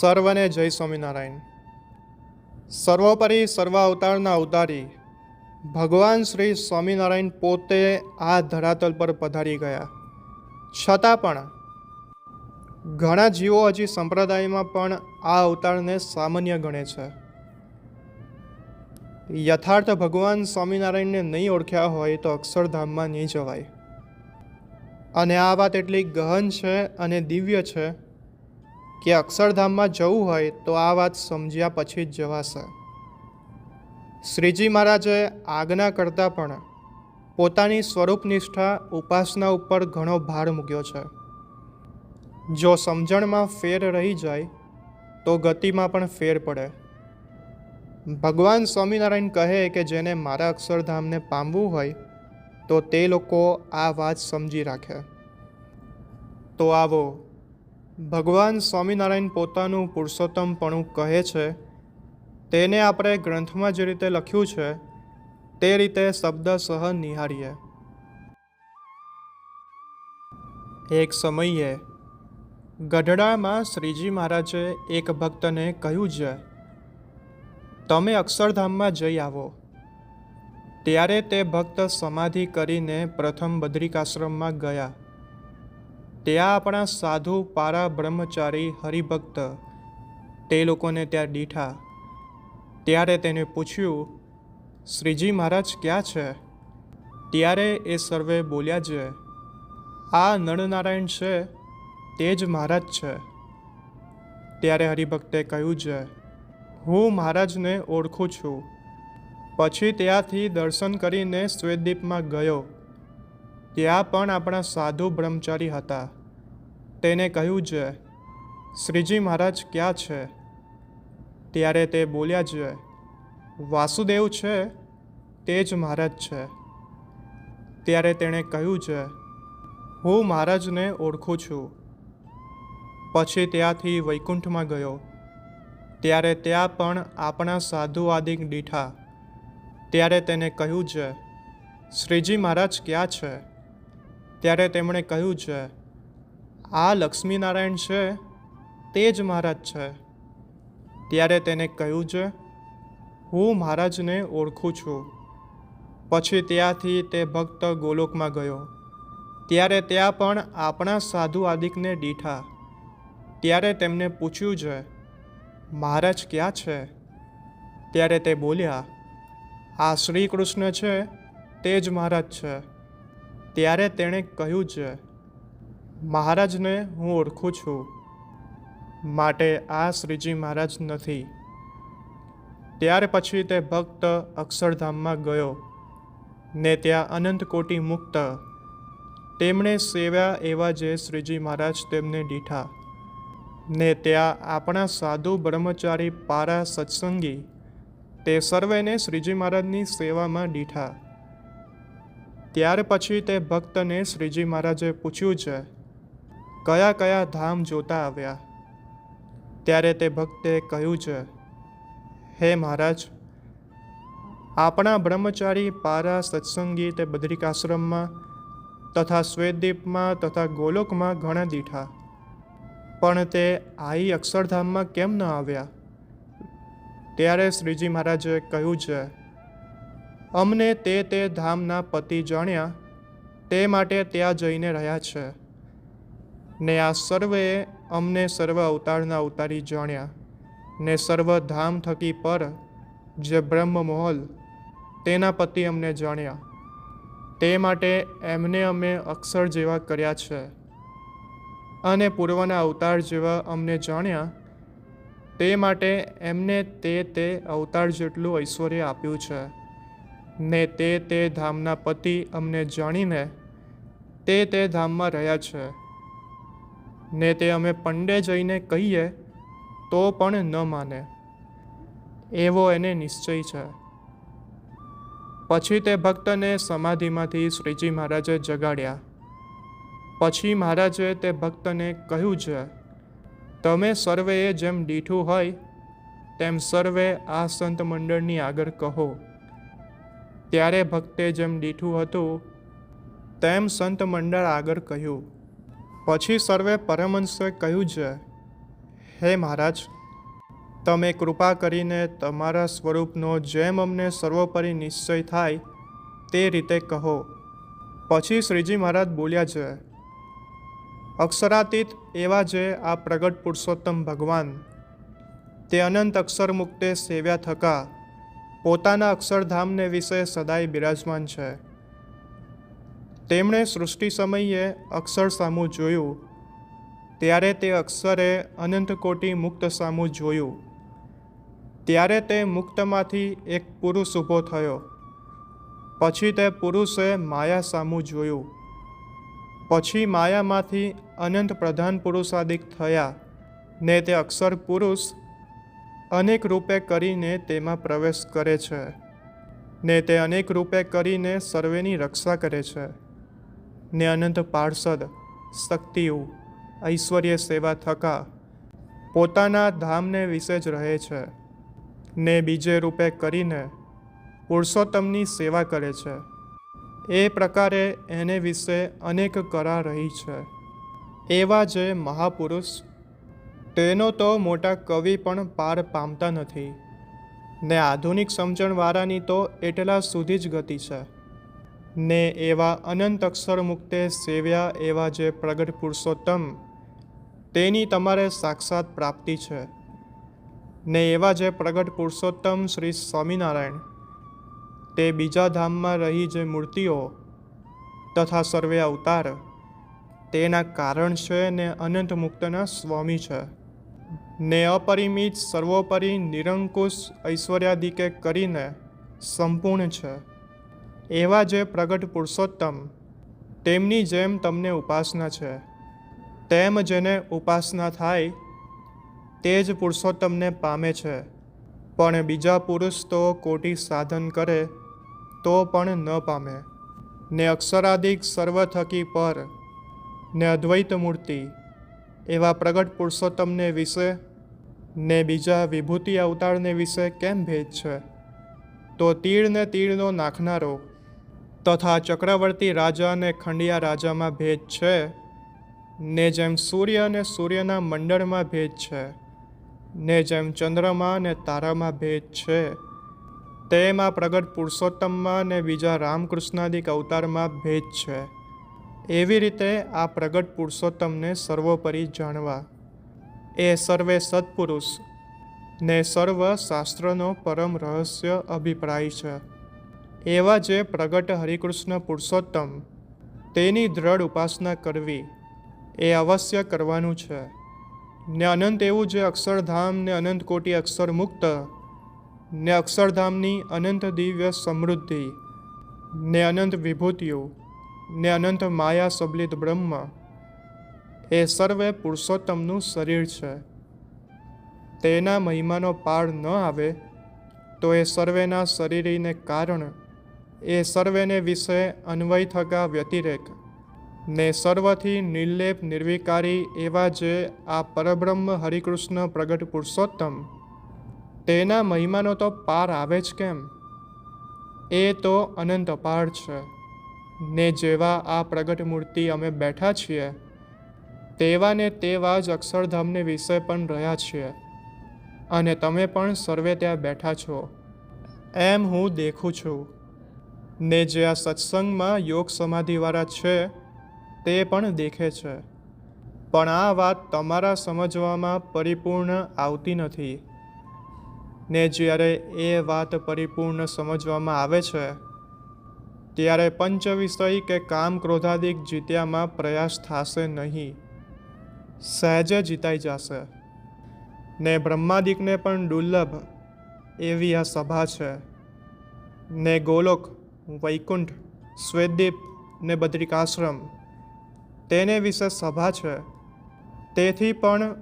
સર્વને જય સ્વામિનારાયણ. સર્વોપરી સર્વ અવતારના અવતારી ભગવાન શ્રી સ્વામિનારાયણ પોતે આ ધરાતલ પર પધારી ગયા. છતાં પણ ઘણા જીવો હજી સંપ્રદાયમાં પણ આ અવતારને સામાન્ય ગણે છે. યથાર્થ ભગવાન સ્વામિનારાયણને નહીં ઓળખ્યા હોય તો અક્ષરધામમાં નહીં જવાય. અને આ વાત એટલી ગહન છે અને દિવ્ય છે કે અક્ષરધામમાં જવું હોય તો આ વાત સમજ્યા પછી જ જવાશે. શ્રીજી મહારાજે આજ્ઞા કરતાં પણ પોતાની સ્વરૂપનિષ્ઠા ઉપાસના ઉપર ઘણો ભાર મૂક્યો છે. જો સમજણમાં ફેર રહી જાય તો ગતિમાં પણ ફેર પડે. ભગવાન સ્વામિનારાયણ કહે કે જેને મારા અક્ષરધામને પામવું હોય તો તે લોકો આ વાત સમજી રાખે. તો આવો, ભગવાન સ્વામિનારાયણ પોતાનું પુરુષોત્તમપણું કહે છે તેને આપણે ગ્રંથમાં જે રીતે લખ્યું છે તે રીતે શબ્દસહ નિહાળીએ. એક સમયે ગઢડામાં શ્રીજી મહારાજે એક ભક્તને કહ્યું છે, તમે અક્ષરધામમાં જઈ આવો. ત્યારે તે ભક્ત સમાધિ કરીને પ્રથમ બદ્રિકાશ્રમમાં ગયા. ત્યાં આપણા સાધુ પારા બ્રહ્મચારી હરિભક્ત તે લોકોને ત્યાં દીઠા. ત્યારે તેને પૂછ્યું, શ્રીજી મહારાજ ક્યાં છે? ત્યારે એ સર્વે બોલ્યા છે, આ નરનારાયણ છે તે જ મહારાજ છે. ત્યારે હરિભક્તે કહ્યું છે, હું મહારાજને ઓળખું છું. પછી ત્યાંથી દર્શન કરીને શ્વેતદીપમાં ગયો. ત્યાં પણ આપણા સાધુ બ્રહ્મચારી હતા. તેને કહ્યું છે, શ્રીજી મહારાજ ક્યાં છે? ત્યારે તે બોલ્યા છે, વાસુદેવ છે તે જ મહારાજ છે. ત્યારે તેણે કહ્યું છે, હું મહારાજને ઓળખું છું. પછી ત્યાંથી વૈકુંઠમાં ગયો. ત્યારે ત્યાં પણ આપણા સાધુ આદિક દીઠા. ત્યારે તેને કહ્યું છે, શ્રીજી મહારાજ ક્યાં છે? ત્યારે તેમણે કહ્યું છે, આ લક્ષ્મીનારાયણ છે તે જ મહારાજ છે. ત્યારે તેને કહ્યું છે, હું મહારાજને ઓળખું છું. પછી ત્યાંથી તે ભક્ત ગોલોકમાં ગયો. ત્યારે ત્યાં પણ આપણા સાધુ આદિકને દીઠા. ત્યારે તેમને પૂછ્યું છે, મહારાજ ક્યાં છે? ત્યારે તે બોલ્યા, આ શ્રી કૃષ્ણ છે તે જ મહારાજ છે. ત્યારે તેણે કહ્યું છે, મહારાજને હું ઓળખું છું, માટે આ શ્રીજી મહારાજ નથી. ત્યાર પછી તે ભક્ત અક્ષરધામમાં ગયો ને ત્યાં અનંત કોટી મુક્ત તેમણે સેવ્યા એવા જે શ્રીજી મહારાજ તેમને દીઠા. ને ત્યાં આપણા સાધુ બ્રહ્મચારી પારા સત્સંગી તે સર્વેને શ્રીજી મહારાજની સેવામાં દીઠા. ત્યાર પછી તે ભક્તને શ્રીજી મહારાજે પૂછ્યું છે, કયા કયા ધામ જોતા આવ્યા? ત્યારે તે ભક્તે કહ્યું છે, હે મહારાજ, આપણા બ્રહ્મચારી પારા સત્સંગી તે બદ્રિકાશ્રમમાં તથા શ્વેતદીપમાં તથા ગોલોકમાં ઘણા દીઠા, પણ તે આઈ અક્ષરધામમાં કેમ ન આવ્યા? ત્યારે શ્રીજી મહારાજે કહ્યું છે, અમને તે ધામના પતિ જાણ્યા તે માટે ત્યાં જઈને રહ્યા છે. ને આ સર્વેએ અમને સર્વ અવતારના અવતારી જાણ્યા. ને સર્વ ધામ થકી પર જે બ્રહ્મ મોહલ તેના પતિ અમને જાણ્યા. તે માટે એમને અમે અક્ષર જેવા કર્યા છે. અને પૂર્વના અવતાર જેવા અમને જાણ્યા તે માટે એમને તે અવતાર જેટલું ઐશ્વર્ય આપ્યું છે. ને તે ધામના પતિ અમને જાણીને તે ધામમાં રહ્યા છે. ને તે અમે પંડે જઈને કહીએ તો પણ ન માને, એવો એને નિશ્ચય છે. પછી તે ભક્તને સમાધિમાંથી શ્રીજી મહારાજે જગાડ્યા. પછી મહારાજે તે ભક્તને કહ્યું છે, તમે સર્વેએ જેમ દીઠું હોય તેમ સર્વે આ સંત મંડળની આગળ કહો. ત્યારે ભક્તે જેમ દીઠું હતું તેમ સંત મંડળ આગળ કહ્યું. પછી સર્વે પરમહંસે કહ્યું છે, હે મહારાજ, તમે કૃપા કરીને તમારા સ્વરૂપનો જેમ અમને સર્વોપરી નિશ્ચય થાય તે રીતે કહો. પછી શ્રીજી મહારાજ બોલ્યા છે, અક્ષરાતીત એવા જે આ પ્રગટ પુરુષોત્તમ ભગવાન તે અનંત અક્ષર મુક્તે સેવ્યા થકા પોતાના અક્ષરધામને વિશે સદાય બિરાજમાન છે. તેમણે સૃષ્ટિ સમયે અક્ષર સામું જોયું ત્યારે તે અક્ષરે અનંત કોટી મુક્ત સામું જોયું. ત્યારે તે મુક્તમાંથી એક પુરુષ ઊભો થયો. પછી તે પુરુષે માયા સામું જોયું. પછી માયામાંથી અનંત પ્રધાન પુરુષાદિક થયા ને તે અક્ષર પુરુષ અનેક રૂપે કરીને તેમાં પ્રવેશ કરે છે ને તે અનેક રૂપે કરીને સર્વેની રક્ષા કરે છે ને અનંત પાર્ષદ શક્તિઓ ઐશ્વર્ય સેવા થકા પોતાના ધામને વિશે જ રહે છે ને બીજે રૂપે કરીને પુરુષોત્તમની સેવા કરે છે. એ પ્રકારે એને વિશે અનેક કરા રહી છે. એવા જે મહાપુરુષ તેનો તો મોટા કવિ પણ પાર પામતા નથી ને આધુનિક સમજણવાળાની તો એટલા સુધી જ ગતિ છે. ને એવા અનંત અક્ષર મુક્તે સેવ્યા એવા જે પ્રગટ પુરુષોત્તમ તેની તમારે સાક્ષાત પ્રાપ્તિ છે. ને એવા જે પ્રગટ પુરુષોત્તમ શ્રી સ્વામિનારાયણ તે બીજા ધામમાં રહી જે મૂર્તિઓ તથા સર્વે અવતાર તેના કારણ છે ને અનંત મુક્તના સ્વામી છે ને અપરિમિત સર્વોપરી નિરંકુશ ઐશ્વર્યાદિકે કરીને સંપૂર્ણ છે. એવા જે પ્રગટ પુરુષોત્તમ તેમની જેમ તમને ઉપાસના છે તેમ જેને ઉપાસના થાય તે જ પુરુષોત્તમને પામે છે. પણ બીજા પુરુષ તો કોટી સાધન કરે તો પણ ન પામે. ને અક્ષરાદિક સર્વ થકી પર ને અદ્વૈત મૂર્તિ એવા પ્રગટ પુરુષોત્તમને વિશે ને બીજા વિભૂતિ અવતારને વિશે કેમ ભેદ છે? તો તીરને તીરનો નાખનારો તથા ચક્રવર્તી રાજા અને ખંડિયા રાજામાં ભેદ છે ને જેમ સૂર્ય અને સૂર્યના મંડળમાં ભેદ છે ને જેમ ચંદ્રમાં અને તારામાં ભેદ છે તેમ આ પ્રગટ પુરુષોત્તમમાં ને બીજા રામકૃષ્ણાદિક અવતારમાં ભેદ છે. એવી રીતે આ પ્રગટ પુરુષોત્તમને સર્વોપરી જાણવા એ સર્વે સત્પુરુષ ને સર્વ શાસ્ત્રનો પરમ રહસ્ય અભિપ્રાય છે. એવા જે પ્રગટ હરિકૃષ્ણ પુરુષોત્તમ તેની દ્રઢ ઉપાસના કરવી એ અવશ્ય કરવાનું છે. ને અનંત એવું જે અક્ષરધામ ને અનંત કોટી અક્ષર મુક્ત ને અક્ષરધામની અનંત દિવ્ય સમૃદ્ધિ ને અનંત વિભૂતિઓ ને અનંત માયા સબલિત બ્રહ્મ એ સર્વે પુરુષોત્તમનું શરીર છે. તેના મહિમાનો પાર ન આવે તો એ સર્વેના શરીરીને કારણ એ સર્વેને વિશે અન્વય થકા વ્યતિરેક ને સર્વથી નિર્લેપ નિર્વિકારી એવા જે આ પરબ્રહ્મ હરિકૃષ્ણ પ્રગટ પુરુષોત્તમ તેના મહિમાનો તો પાર આવે જ કેમ? એ તો અનંત અપાર છે. ને જેવા આ પ્રગટ મૂર્તિ અમે બેઠા છીએ તેવા ને તેવા જ અક્ષરધામને વિશે પણ રહ્યા છીએ અને તમે પણ સર્વે ત્યાં બેઠા છો એમ હું દેખું છું. ને જે આ સત્સંગમાં યોગ સમાધિવાળા છે તે પણ દેખે છે. પણ આ વાત તમારા સમજવામાં પરિપૂર્ણ આવતી નથી. ને જ્યારે એ વાત પરિપૂર્ણ સમજવામાં આવે છે ત્યારે પંચ વિષય કે કામ ક્રોધાદિક જીત્યામાં પ્રયાસ થશે નહીં, સહેજે જીતાઈ જશે. ને બ્રહ્માદિકને પણ દુર્લભ એવી આ સભા છે. ને ગોલોક, વૈકુંઠ, શ્વેતદીપ ને બદ્રિકાશ્રમ તેને વિશે સભા છે. તેથી પણ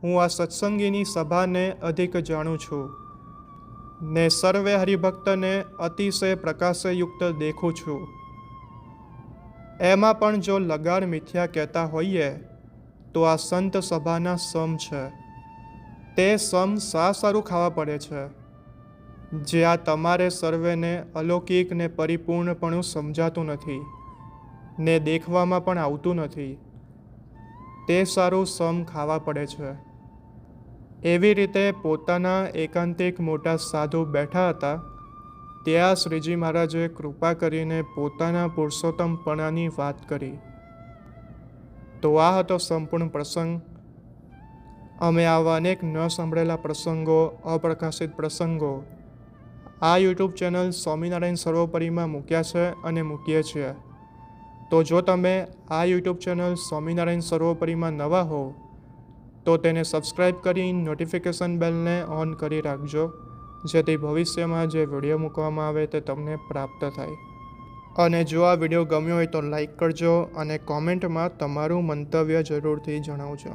હું આ સત્સંગીની સભાને અધિક જાણું છું ને સર્વે હરિભક્તને અતિશય પ્રકાશયુક્ત દેખું છું. એમાં પણ જો લગાડ મિથ્યા કહેતા હોઈએ તો આ સંત સભાના સમ છે. તે સમ શા સારું ખાવા પડે છે જે આ તમારે સર્વેને અલૌકિક ને પરિપૂર્ણપણું સમજાતું નથી ને દેખવામાં પણ આવતું નથી તે સારું સમ ખાવા પડે છે. એવી રીતે પોતાના એકાંતિક મોટા સાધુ બેઠા હતા ત્યાં શ્રીજી મહારાજે કૃપા કરીને પોતાના પુરુષોત્તમપણાની વાત કરી. તો આ હતો સંપૂર્ણ પ્રસંગ. અમે આવા અનેક ન સાંભળેલા પ્રસંગો, અપ્રકાશિત પ્રસંગો આ યુટ્યુબ ચેનલ સ્વામિનારાયણ સર્વોપરીમાં મૂક્યા છે અને મૂકીએ છીએ. તો જો તમે આ યુટ્યુબ ચેનલ સ્વામિનારાયણ સર્વોપરીમાં નવા હો તો તેને સબસ્ક્રાઈબ કરી નોટિફિકેશન બેલને ઓન કરી રાખજો, જેથી ભવિષ્યમાં જે વિડીયો મૂકવામાં આવે તે તમને પ્રાપ્ત થાય. અને જો આ વિડીયો ગમ્યો હોય તો લાઈક કરજો અને કોમેન્ટમાં તમારું મંતવ્ય જરૂરથી જણાવજો.